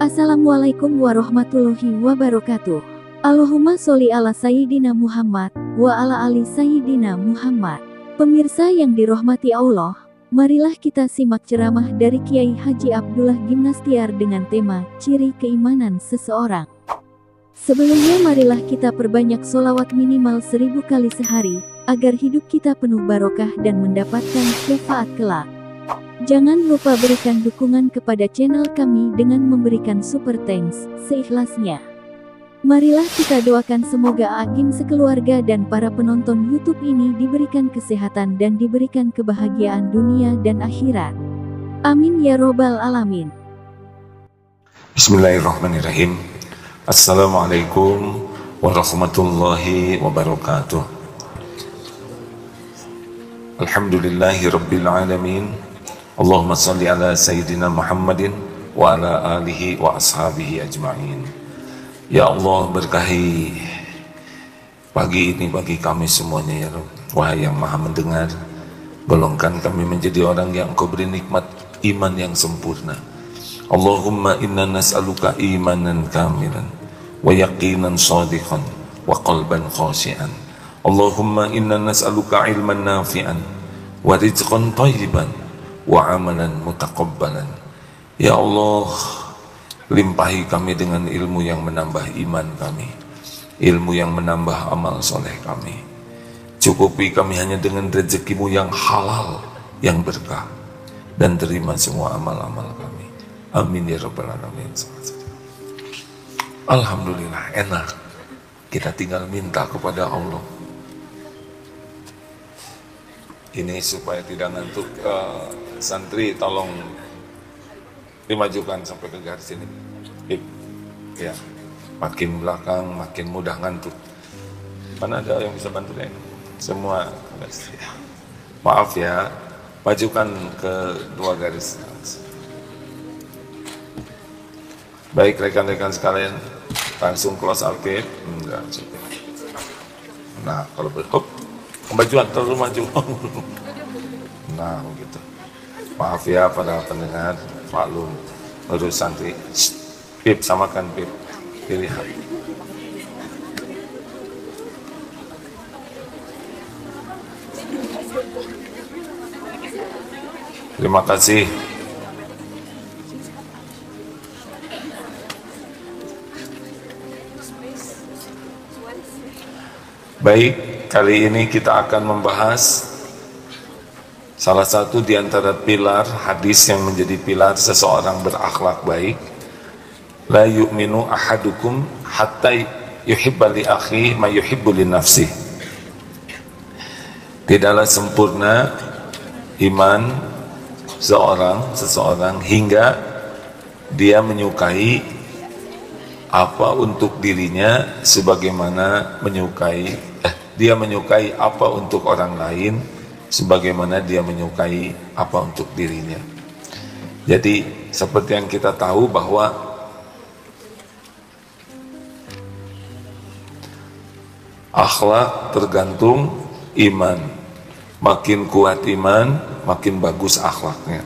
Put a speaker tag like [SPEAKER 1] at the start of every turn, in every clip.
[SPEAKER 1] Assalamualaikum warahmatullahi wabarakatuh. Allahumma sholli ala Sayyidina Muhammad wa ala ali Sayyidina Muhammad. Pemirsa yang dirahmati Allah, marilah kita simak ceramah dari Kiai Haji Abdullah Gimnastiar dengan tema Ciri Keimanan Seseorang. Sebelumnya marilah kita perbanyak sholawat minimal 1000 kali sehari, agar hidup kita penuh barokah dan mendapatkan syafaat kelak. Jangan lupa berikan dukungan kepada channel kami dengan memberikan super thanks seikhlasnya. Marilah kita doakan semoga Agim sekeluarga dan para penonton YouTube ini diberikan kesehatan dan diberikan kebahagiaan dunia dan akhirat. Amin ya robbal alamin.
[SPEAKER 2] Bismillahirrahmanirrahim. Assalamualaikum warahmatullahi wabarakatuh. Alhamdulillahi rabbil alamin. Allahumma salli ala Sayyidina Muhammadin wa ala alihi wa ashabihi ajma'in. Ya Allah, berkahi pagi ini bagi kami semuanya ya Rabb. Wahai yang maha mendengar, golongkan kami menjadi orang yang Kau beri nikmat iman yang sempurna. Allahumma inna nas'aluka imanan kamilan wa yaqinan shadiqan wa qalban khashi'an. Allahumma inna nas'aluka ilman nafi'an wa rizqan thayyiban wa amalan mutaqabbalan. Ya Allah, limpahi kami dengan ilmu yang menambah iman kami, ilmu yang menambah amal soleh kami. Cukupi kami hanya dengan rezekimu yang halal, yang berkah, dan terima semua amal-amal kami. Amin ya rabbal alamin. Alhamdulillah, enak kita tinggal minta kepada Allah. Ini supaya tidak ngantuk, santri tolong dimajukan sampai ke garis ini. Ya, makin belakang makin mudah ngantuk. Mana ada yang bisa bantu ya? Semua, ya. Maaf ya, majukan ke dua garis. Baik rekan-rekan sekalian, langsung close up. Nah, kalau berhop kemajuan terlalu maju. Nah begitu. Maaf ya para pendengar, maklum urus santri. Pip, samakan Pip, dilihat. Terima kasih. Baik, kali ini kita akan membahas salah satu di antara pilar hadis yang menjadi pilar seseorang berakhlak baik. La yu'minu ahadukum hatta yuhibba li akhi ma yuhibbu li nafsih. Tidaklah sempurna iman seseorang hingga dia menyukai apa untuk dirinya sebagaimana dia menyukai apa untuk orang lain sebagaimana dia menyukai apa untuk dirinya. Jadi seperti yang kita tahu bahwa akhlak tergantung iman. Makin kuat iman, makin bagus akhlaknya.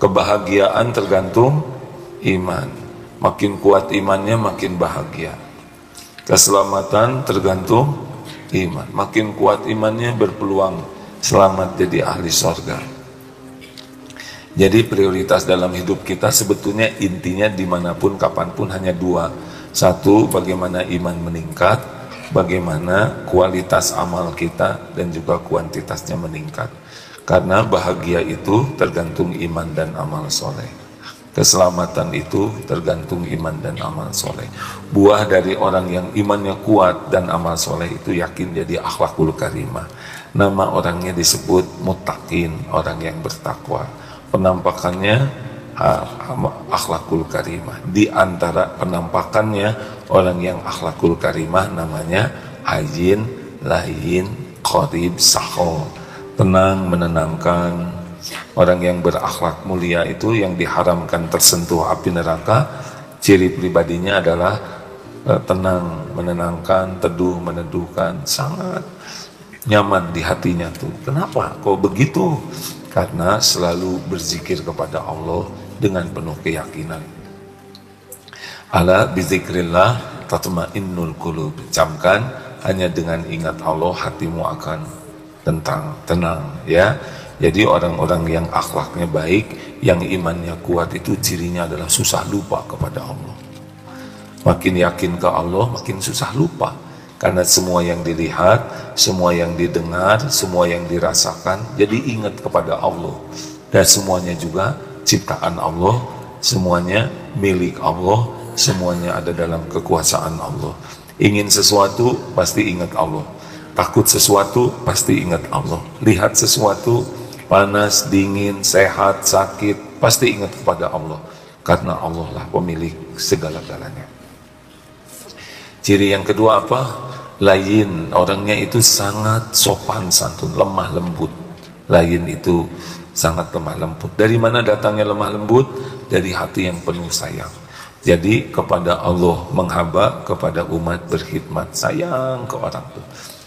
[SPEAKER 2] Kebahagiaan tergantung iman. Makin kuat imannya, makin bahagia. Keselamatan tergantung iman. Makin kuat imannya, berpeluang selamat jadi ahli surga. Jadi prioritas dalam hidup kita sebetulnya intinya dimanapun kapanpun hanya dua. Satu, bagaimana iman meningkat, bagaimana kualitas amal kita dan juga kuantitasnya meningkat. Karena bahagia itu tergantung iman dan amal soleh. Keselamatan itu tergantung iman dan amal soleh. Buah dari orang yang imannya kuat dan amal soleh itu yakin jadi akhlakul karimah. Nama orangnya disebut muttaqin, orang yang bertakwa. Penampakannya akhlakul karimah. Di antara penampakannya orang yang akhlakul karimah namanya hayyin, layyin, qarib, sahol. Tenang, menenangkan. Orang yang berakhlak mulia itu yang diharamkan tersentuh api neraka, ciri pribadinya adalah tenang, menenangkan, teduh, meneduhkan, sangat nyaman di hatinya tuh. Kenapa kok begitu? Karena selalu berzikir kepada Allah dengan penuh keyakinan. Ala bizikrillah tatmainnul qulub. Camkan, hanya dengan ingat Allah hatimu akan tenang ya. Jadi orang-orang yang akhlaknya baik, yang imannya kuat itu cirinya adalah susah lupa kepada Allah. Makin yakin ke Allah, makin susah lupa. Karena semua yang dilihat, semua yang didengar, semua yang dirasakan, jadi ingat kepada Allah. Dan semuanya juga ciptaan Allah, semuanya milik Allah, semuanya ada dalam kekuasaan Allah. Ingin sesuatu, pasti ingat Allah. Takut sesuatu, pasti ingat Allah. Lihat sesuatu, panas, dingin, sehat, sakit, pasti ingat kepada Allah. Karena Allah lah pemilik segala-galanya. Ciri yang kedua apa? Layin, orangnya itu sangat sopan santun, lemah lembut. Layin itu sangat lemah lembut. Dari mana datangnya lemah lembut? Dari hati yang penuh sayang. Jadi kepada Allah menghamba, kepada umat berkhidmat. Sayang ke orang tuh,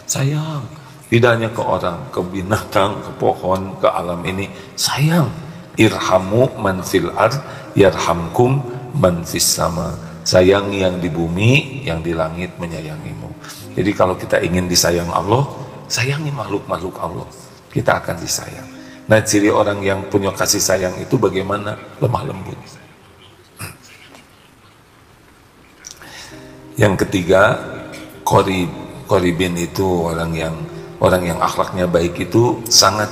[SPEAKER 2] sayang. Tidak hanya ke orang, ke binatang, ke pohon, ke alam ini. Sayang. Irhamu man fil ard, yarhamkum man fis sama. Sayang yang di bumi, yang di langit menyayangimu. Jadi kalau kita ingin disayang Allah, sayangi makhluk-makhluk Allah, kita akan disayang. Nah, ciri orang yang punya kasih sayang itu bagaimana? Lemah lembut. Yang ketiga, qoribin itu orang yang akhlaknya baik itu sangat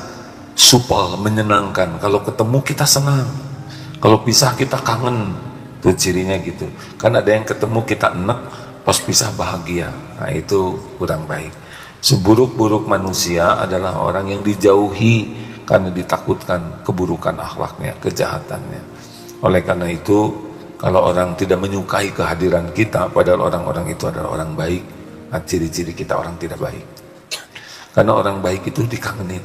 [SPEAKER 2] supel, menyenangkan. Kalau ketemu kita senang, kalau pisah kita kangen. Itu cirinya gitu. Kan ada yang ketemu kita enek, pas pisah bahagia. Nah, itu kurang baik. Seburuk-buruk manusia adalah orang yang dijauhi karena ditakutkan keburukan akhlaknya, kejahatannya. Oleh karena itu, kalau orang tidak menyukai kehadiran kita, padahal orang-orang itu adalah orang baik, nah ciri-ciri kita orang tidak baik. Karena orang baik itu dikangenin.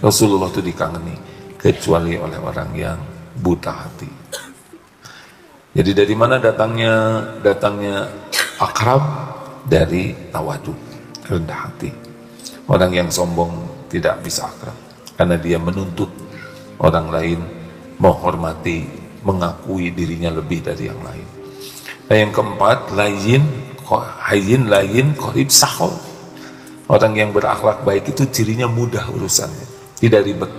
[SPEAKER 2] Rasulullah itu dikangeni, kecuali oleh orang yang buta hati. Jadi dari mana datangnya akrab? Dari tawadu, rendah hati. Orang yang sombong tidak bisa akrab karena dia menuntut orang lain menghormati, mengakui dirinya lebih dari yang lain. Nah, yang keempat, layin qorib sahol. Orang yang berakhlak baik itu cirinya mudah urusannya, tidak ribet.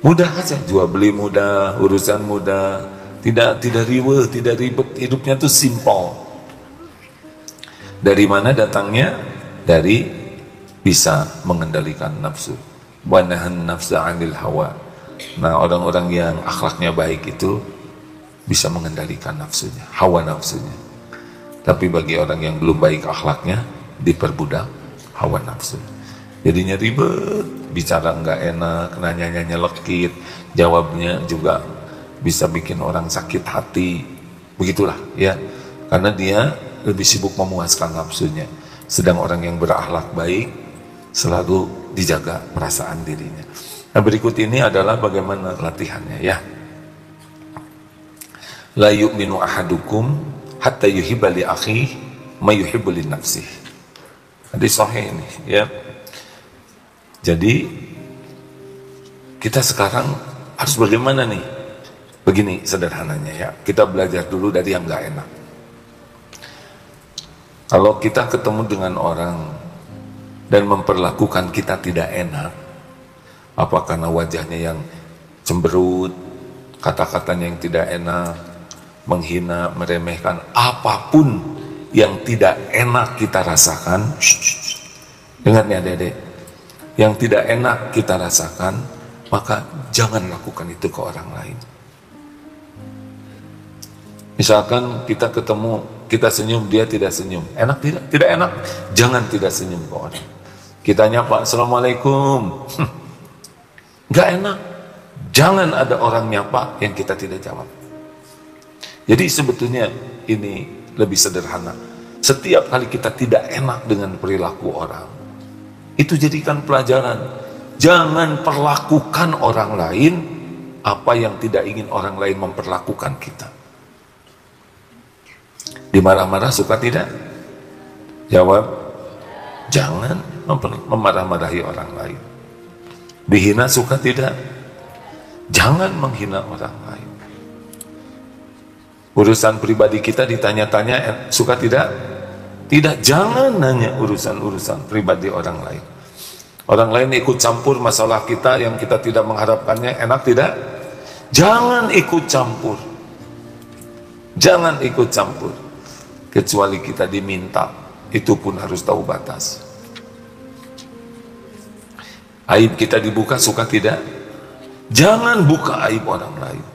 [SPEAKER 2] Mudah aja, jual beli mudah, urusan mudah. Tidak riweh, tidak ribet, hidupnya tuh simpel. Dari mana datangnya? Dari bisa mengendalikan nafsu. Wa nahan nafsa 'anil hawa. Nah, orang-orang yang akhlaknya baik itu bisa mengendalikan nafsunya, hawa nafsunya. Tapi bagi orang yang belum baik akhlaknya, diperbudak hawa nafsu. Jadinya ribet, bicara nggak enak, nanyanya nyelekit, jawabnya juga bisa bikin orang sakit hati, begitulah ya, karena dia lebih sibuk memuaskan nafsunya. Sedang orang yang berakhlak baik selalu dijaga perasaan dirinya. Nah, berikut ini adalah bagaimana latihannya ya. La yu'minu ahadukum hatta yuhibba li akhihi ma yuhibbu li nafsihi. Hadis sahih ini ya. Jadi kita sekarang harus bagaimana nih? Begini sederhananya ya, kita belajar dulu dari yang gak enak. Kalau kita ketemu dengan orang dan memperlakukan kita tidak enak, apa karena wajahnya yang cemberut, kata-katanya yang tidak enak, menghina, meremehkan, apapun yang tidak enak kita rasakan, dengar nih adik-adik, yang tidak enak kita rasakan, maka jangan lakukan itu ke orang lain. Misalkan kita ketemu, kita senyum, dia tidak senyum. Enak tidak? Tidak enak. Jangan tidak senyum ke orang. Kita nyapa, Assalamualaikum. Gak enak. Jangan ada orang nyapa yang kita tidak jawab. Jadi sebetulnya ini lebih sederhana. Setiap kali kita tidak enak dengan perilaku orang, itu jadikan pelajaran. Jangan perlakukan orang lain apa yang tidak ingin orang lain memperlakukan kita. Dimarah-marah suka tidak? Jawab, jangan memarah-marahi orang lain. Dihina suka tidak? Jangan menghina orang lain. Urusan pribadi kita ditanya-tanya, suka tidak? Tidak, jangan nanya urusan-urusan pribadi orang lain. Orang lain ikut campur masalah kita yang kita tidak mengharapkannya, enak tidak? Jangan ikut campur. Jangan ikut campur. Kecuali kita diminta, itu pun harus tahu batas. Aib kita dibuka, suka tidak? Jangan buka aib orang lain.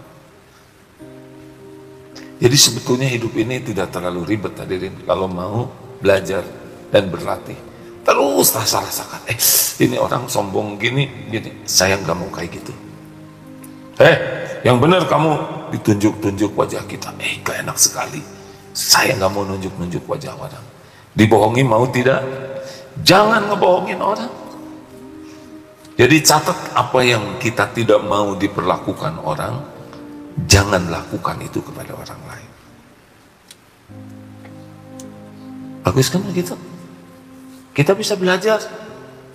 [SPEAKER 2] Jadi sebetulnya hidup ini tidak terlalu ribet hadirin, kalau mau belajar dan berlatih. Terus rasa-rasakan, ini orang sombong gini, saya nggak mau kayak gitu. Yang benar kamu, ditunjuk-tunjuk wajah kita, gak enak sekali. Saya nggak mau nunjuk-nunjuk wajah orang. Dibohongi mau tidak? Jangan ngebohongin orang. Jadi catat apa yang kita tidak mau diperlakukan orang, jangan lakukan itu kepada orang lain. Bagus kan begitu? Kita bisa belajar.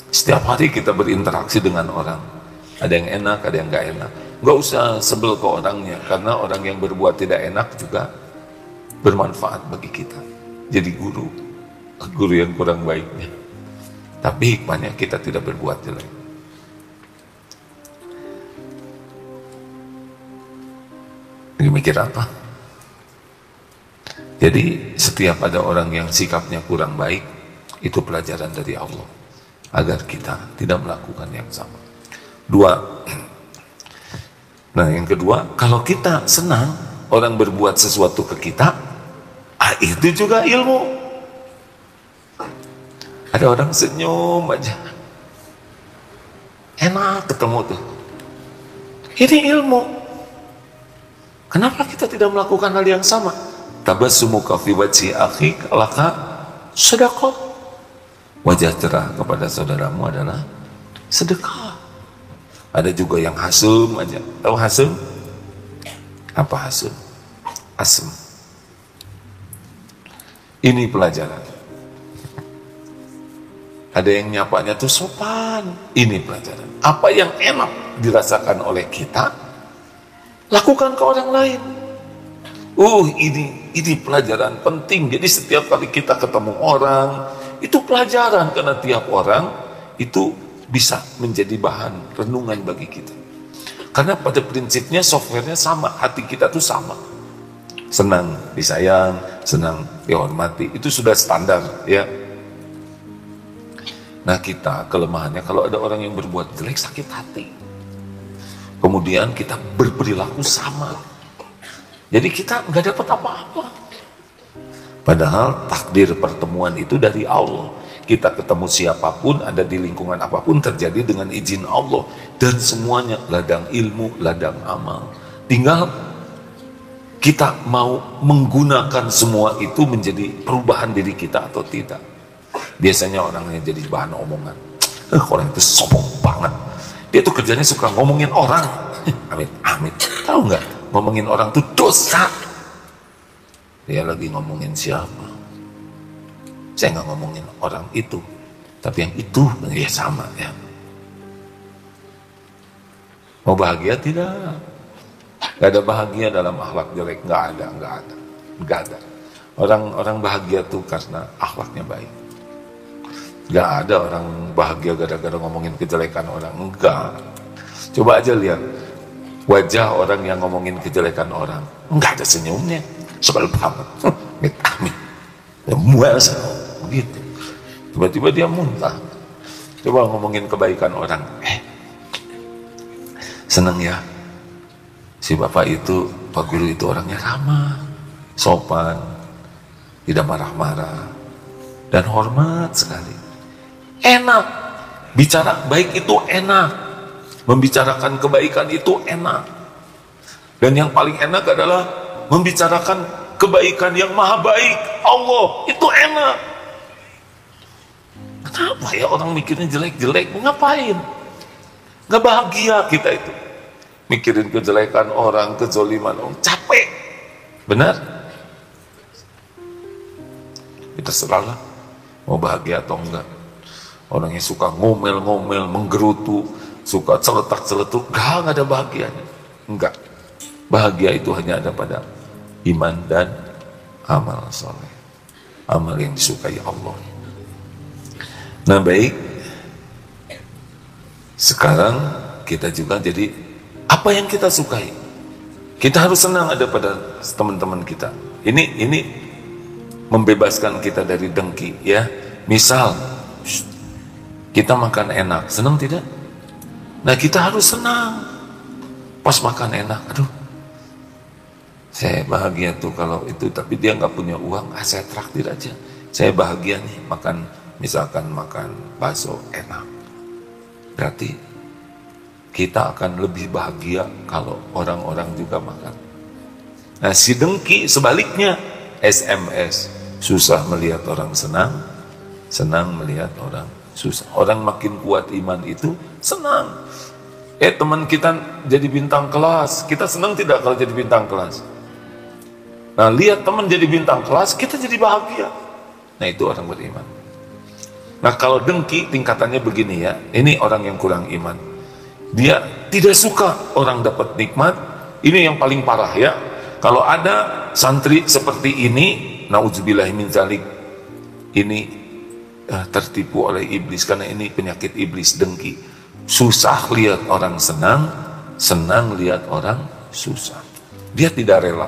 [SPEAKER 2] Setiap hari kita berinteraksi dengan orang. Ada yang enak, ada yang gak enak. Gak usah sebel ke orangnya, karena orang yang berbuat tidak enak juga bermanfaat bagi kita. Jadi guru yang kurang baiknya. Tapi hikmahnya kita tidak berbuat jelek. Ini mikir apa? Jadi setiap ada orang yang sikapnya kurang baik, itu pelajaran dari Allah agar kita tidak melakukan yang sama. Nah yang kedua, kalau kita senang orang berbuat sesuatu ke kita, itu juga ilmu. Ada orang senyum aja, enak ketemu tuh, ini ilmu. Kenapa kita tidak melakukan hal yang sama? Tabassumuka fi wajhi akhik laka sedekah. Wajah cerah kepada saudaramu adalah sedekah. Ada juga yang hasum aja. Tahu hasum? Apa hasum? Asem. Ini pelajaran. Ada yang nyapanya tuh sopan. Ini pelajaran. Apa yang enak dirasakan oleh kita, lakukan ke orang lain. Ini pelajaran penting. Jadi setiap kali kita ketemu orang, itu pelajaran, karena tiap orang itu bisa menjadi bahan renungan bagi kita. Karena pada prinsipnya softwarenya sama, hati kita tuh sama. Senang disayang, senang dihormati, itu sudah standar ya. Nah kita kelemahannya kalau ada orang yang berbuat jelek, sakit hati. Kemudian kita berperilaku sama. Jadi kita nggak dapat apa-apa. Padahal takdir pertemuan itu dari Allah. Kita ketemu siapapun, ada di lingkungan apapun, terjadi dengan izin Allah. Dan semuanya ladang ilmu, ladang amal. Tinggal kita mau menggunakan semua itu menjadi perubahan diri kita atau tidak. Biasanya orangnya jadi bahan omongan. Orang itu sombong banget. Dia tuh kerjanya suka ngomongin orang. Amit. Tahu nggak? Ngomongin orang tuh dosa. Dia lagi ngomongin siapa? Saya nggak ngomongin orang itu, tapi yang itu ya sama ya. Mau bahagia tidak? Gak ada bahagia dalam akhlak jelek, nggak ada. Orang bahagia tuh karena akhlaknya baik. Gak ada orang bahagia gara-gara ngomongin kejelekan orang, enggak. Coba aja lihat wajah orang yang ngomongin kejelekan orang, enggak ada senyumnya, sebel banget, amit, ya mual begitu. Tiba-tiba dia muntah. Coba ngomongin kebaikan orang, seneng ya, si bapak itu, pak guru itu orangnya ramah, sopan, tidak marah-marah, dan hormat sekali. Enak, bicara baik itu enak, membicarakan kebaikan itu enak. Dan yang paling enak adalah membicarakan kebaikan yang maha baik, Allah, itu enak. Kenapa ya orang mikirnya jelek-jelek? Ngapain? Gak bahagia kita itu. Mikirin kejelekan orang, kezoliman orang, capek. Benar? Kita seralah mau bahagia atau enggak. Orang yang suka ngomel-ngomel, menggerutu, suka celetak-celetuk, gak ada bahagianya. Enggak. Bahagia itu hanya ada pada iman dan amal soleh, amal yang disukai Allah. Nah baik, sekarang kita juga jadi apa yang kita sukai. Kita harus senang ada pada teman-teman kita. Ini membebaskan kita dari dengki ya. Misal kita makan enak, senang tidak? Nah kita harus senang pas makan enak. Aduh, saya bahagia tuh kalau itu, tapi dia nggak punya uang, saya traktir aja. Saya bahagia nih makan, misalkan makan bakso enak. Berarti kita akan lebih bahagia kalau orang-orang juga makan. Nah si dengki sebaliknya, SMS, susah melihat orang senang, senang melihat orang susah. Orang makin kuat iman itu senang. Teman kita jadi bintang kelas, kita senang tidak kalau jadi bintang kelas? Nah lihat teman jadi bintang kelas, kita jadi bahagia. Nah itu orang beriman. Nah kalau dengki tingkatannya begini ya, ini orang yang kurang iman. Dia tidak suka orang dapat nikmat. Ini yang paling parah ya. Kalau ada santri seperti ini, nauzubillahi min dzalik, ini tertipu oleh iblis, karena ini penyakit iblis, dengki. Susah lihat orang senang, senang lihat orang susah. Dia tidak rela.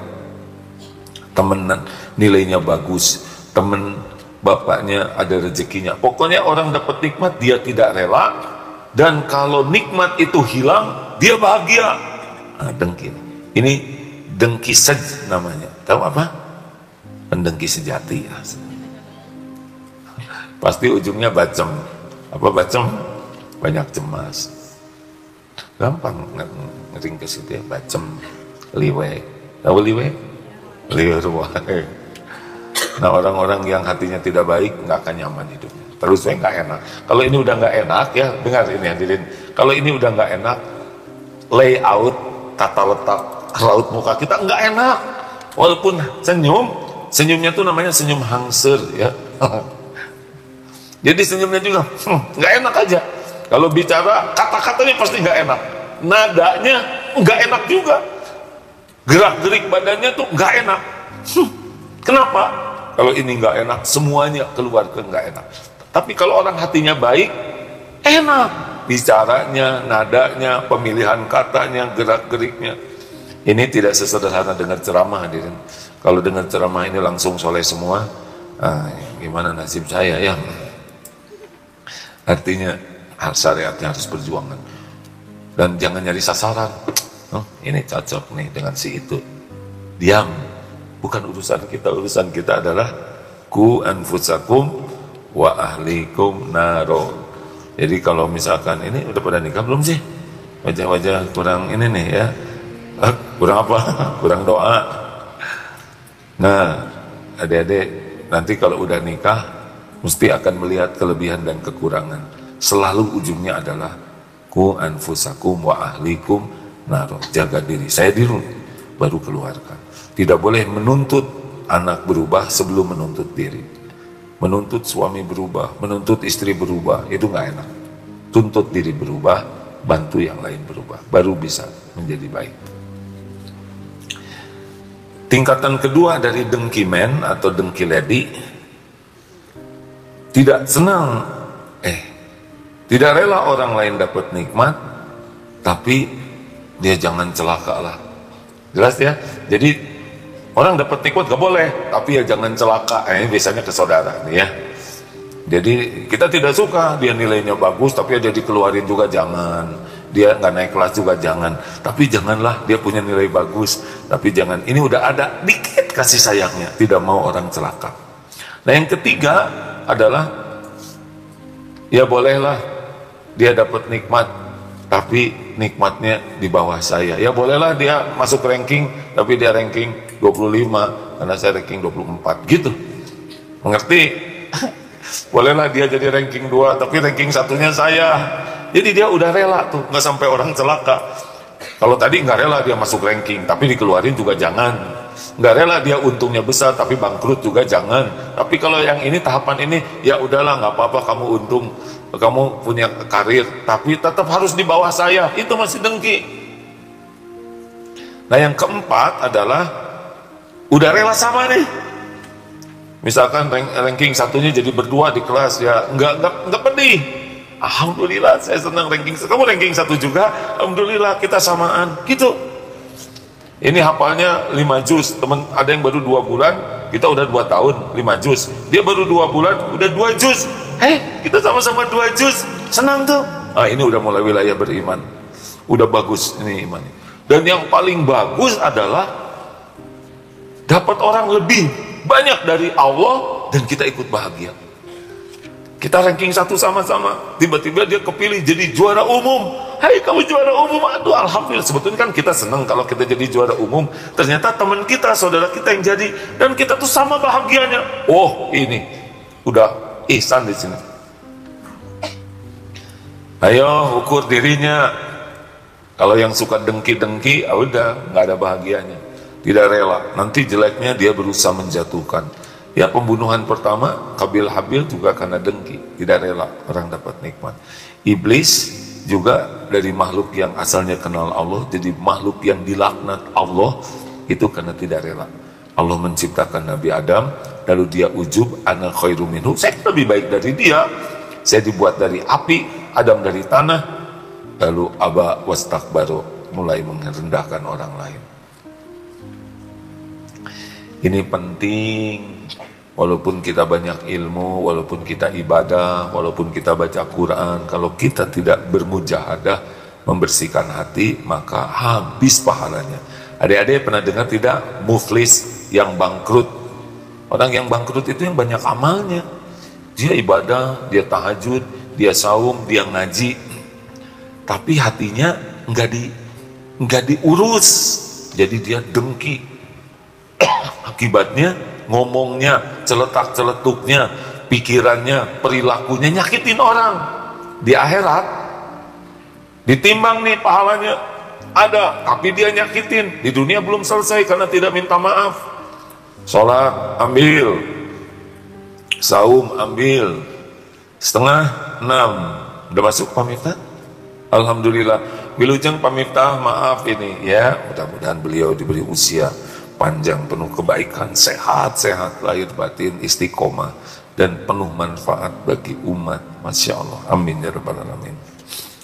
[SPEAKER 2] Temenan nilainya bagus, temen bapaknya ada rezekinya, pokoknya orang dapat nikmat dia tidak rela. Dan kalau nikmat itu hilang, dia bahagia. Nah, dengki. Ini dengki namanya. Tahu apa? Pendengki sejati. Pasti ujungnya bacem. Apa bacem? Banyak cemas. Gampang ngering ke situ ya. Bacem, liwe. Tahu liwe? Liwe ruwah. Nah orang-orang yang hatinya tidak baik nggak akan nyaman hidupnya. Terus saya nggak enak. Kalau ini udah nggak enak ya, dengar ini hadirin. Kalau ini udah nggak enak, layout, tata letak raut muka kita nggak enak. Walaupun senyumnya tuh namanya senyum hangser ya. Jadi senyumnya juga nggak enak aja. Kalau bicara kata-katanya pasti nggak enak, nadanya nggak enak juga, gerak-gerik badannya tuh nggak enak. Kenapa? Kalau ini nggak enak, semuanya keluar ke nggak enak. Tapi kalau orang hatinya baik, enak. Bicaranya, nadanya, pemilihan katanya, gerak-geriknya. Ini tidak sesederhana dengar ceramah hadirin. Kalau dengar ceramah ini langsung soleh semua, gimana nasib saya ya? Artinya syariatnya harus perjuangan. Dan jangan nyari sasaran. Ini cocok nih dengan si itu. Diam. Bukan urusan kita adalah ku anfusakum wa ahlikum naro. Jadi kalau misalkan ini udah pada nikah belum sih? Wajah-wajah kurang ini nih ya. Kurang apa? Kurang doa. Nah, adik-adik nanti kalau udah nikah mesti akan melihat kelebihan dan kekurangan. Selalu ujungnya adalah ku anfusakum wa ahlikum naro. Jaga diri. Saya dulu baru keluarkan. Tidak boleh menuntut anak berubah sebelum menuntut diri. Menuntut suami berubah, menuntut istri berubah, itu nggak enak. Tuntut diri berubah, bantu yang lain berubah, baru bisa menjadi baik. Tingkatan kedua dari dengki men atau dengki lady, tidak senang, tidak rela orang lain dapat nikmat, tapi dia jangan celaka lah. Jelas ya? Jadi orang dapat nikmat gak boleh, tapi ya jangan celaka. Biasanya ke saudara nih ya. Jadi kita tidak suka dia nilainya bagus, tapi dia dikeluarin juga jangan. Dia nggak naik kelas juga jangan. Tapi janganlah dia punya nilai bagus, tapi jangan. Ini udah ada dikit kasih sayangnya, tidak mau orang celaka. Nah yang ketiga adalah ya bolehlah dia dapat nikmat, tapi nikmatnya di bawah saya. Ya bolehlah dia masuk ranking, tapi dia ranking 25, karena saya ranking 24, gitu. Mengerti? Bolehlah dia jadi ranking 2, tapi ranking satunya saya. Jadi dia udah rela tuh, nggak sampai orang celaka. Kalau tadi nggak rela dia masuk ranking, tapi dikeluarin juga jangan. Nggak rela dia untungnya besar, tapi bangkrut juga jangan. Tapi kalau yang ini tahapan ini, ya udahlah nggak apa-apa kamu untung, kamu punya karir, tapi tetap harus di bawah saya. Itu masih dengki. Nah yang keempat adalah udah rela sama nih. Misalkan ranking satunya jadi berdua di kelas, ya nggak pedih. Alhamdulillah saya senang ranking. Kamu ranking 1 juga, alhamdulillah kita samaan. Gitu. Ini hafalnya 5 juz. Teman ada yang baru 2 bulan, kita udah 2 tahun 5 juz. Dia baru 2 bulan udah 2 juz. Kita sama-sama 2 juz. Senang tuh. Ini udah mulai wilayah beriman. Udah bagus ini iman. Dan yang paling bagus adalah dapat orang lebih banyak dari Allah dan kita ikut bahagia. Kita ranking 1 sama-sama, tiba-tiba dia kepilih jadi juara umum. Kamu juara umum, aduh alhamdulillah. Sebetulnya kan kita senang kalau kita jadi juara umum. Ternyata teman kita, saudara kita yang jadi, dan kita tuh sama bahagianya. Oh, ini udah ihsan di sini. Ayo ukur dirinya. Kalau yang suka dengki-dengki, udah nggak ada bahagianya. Tidak rela, nanti jeleknya dia berusaha menjatuhkan. Ya, pembunuhan pertama Qabil Habil juga karena dengki, tidak rela orang dapat nikmat. Iblis juga dari makhluk yang asalnya kenal Allah jadi makhluk yang dilaknat Allah, itu karena tidak rela. Allah menciptakan Nabi Adam, lalu dia ujub, ana khairu minhu, saya lebih baik dari dia, saya dibuat dari api, Adam dari tanah, lalu aba wastakbaru, mulai merendahkan orang lain. Ini penting, walaupun kita banyak ilmu, walaupun kita ibadah, walaupun kita baca Quran, kalau kita tidak bermujahadah membersihkan hati, maka habis pahalanya. Adik-adik pernah dengar tidak? Muflis yang bangkrut. Orang yang bangkrut itu yang banyak amalnya. Dia ibadah, dia tahajud, dia saum, dia ngaji, tapi hatinya nggak diurus, jadi dia dengki. Akibatnya ngomongnya, celetak-celetuknya, pikirannya, perilakunya nyakitin orang. Di akhirat ditimbang nih pahalanya ada, tapi dia nyakitin. Di dunia belum selesai karena tidak minta maaf. Sholat ambil, saum ambil, 5:30 udah masuk pamiftah. Alhamdulillah. Wilujeng pamiftah, maaf ini ya, mudah-mudahan beliau diberi usia panjang, penuh kebaikan, sehat-sehat lahir batin, istiqomah, dan penuh manfaat bagi umat. Masya Allah, amin ya rabbal alamin.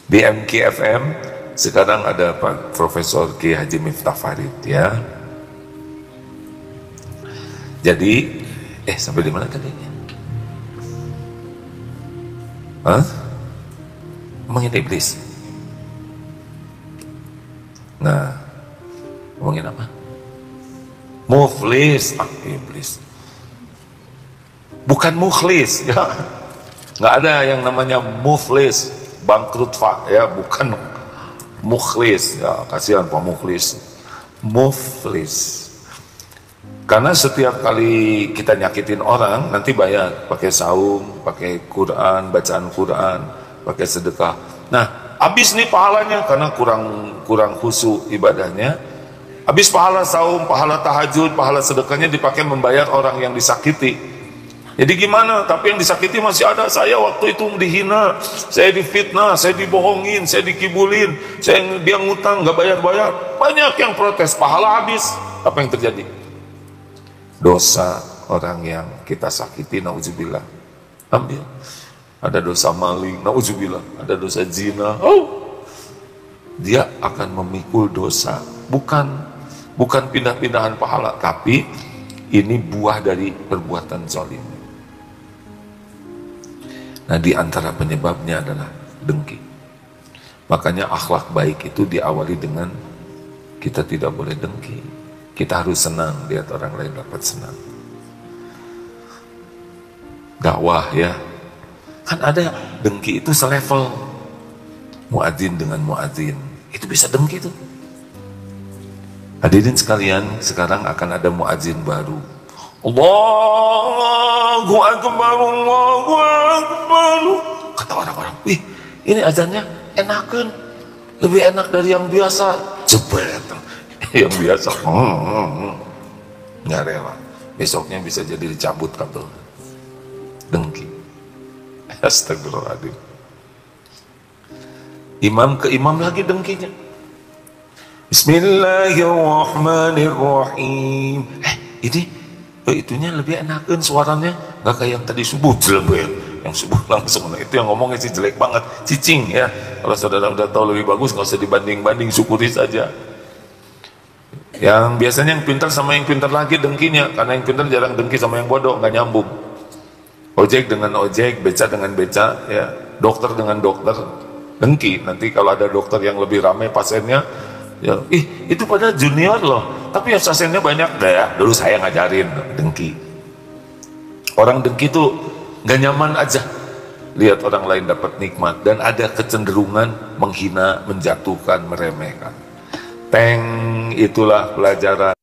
[SPEAKER 2] Di MKFM sekarang ada Pak Profesor Ki Haji Miftah Farid ya. Jadi sampai di mana tadi? Ngomongin iblis. Nah, ngomongin apa? Muflis, iblis. Bukan mukhlis ya. Nggak ada yang namanya muflis, bangkrut ya, bukan mukhlis ya, kasihan Pak Mukhlis. Muflis. Karena setiap kali kita nyakitin orang nanti bayar, pakai saum, pakai Quran, bacaan Quran, pakai sedekah. Nah, habis nih pahalanya karena kurang khusyuk ibadahnya. Habis pahala saum, pahala tahajud, pahala sedekahnya dipakai membayar orang yang disakiti. Jadi gimana? Tapi yang disakiti masih ada. Saya waktu itu dihina, saya difitnah, saya dibohongin, saya dikibulin, dia ngutang nggak bayar-bayar. Banyak yang protes, pahala habis. Apa yang terjadi? Dosa orang yang kita sakiti, nauzubillah, ambil. Ada dosa maling, nauzubillah, ada dosa zina. Dia akan memikul dosa, bukan pindah-pindahan pahala, tapi ini buah dari perbuatan zalim. Nah, di antara penyebabnya adalah dengki. Makanya akhlak baik itu diawali dengan kita tidak boleh dengki. Kita harus senang lihat orang lain dapat senang. Dakwah ya, kan ada dengki itu selevel. Muadzin dengan muadzin itu bisa dengki tuh. Hadirin sekalian, sekarang akan ada muadzin baru. Allahu Akbar, Allahu Akbar. Kata orang-orang, wih, ini azannya enakan, lebih enak dari yang biasa. Jebret, yang biasa, nggak rela. Besoknya bisa jadi dicabut kabel. Dengki. Astagfirullahaladzim. Imam ke imam lagi dengkinya. Bismillahirrahmanirrahim. ini itunya lebih enakan suaranya, nggak kayak yang tadi subuh jelebel, yang subuh langsung. Nah, itu yang ngomongnya sih jelek banget, cicing ya. Kalau saudara udah tahu lebih bagus, nggak usah dibanding-banding, syukuri saja. Yang biasanya yang pintar sama yang pintar lagi dengkinya, karena yang pintar jarang dengki sama yang bodoh, nggak nyambung. Ojek dengan ojek, beca dengan beca, ya, dokter dengan dokter, dengki. Nanti kalau ada dokter yang lebih ramai pasiennya, ya, itu pada junior loh, tapi yang pasiennya banyak, ya, dulu saya ngajarin, dengki. Orang dengki tuh nggak nyaman aja, lihat orang lain dapat nikmat, dan ada kecenderungan menghina, menjatuhkan, meremehkan. Itulah pelajaran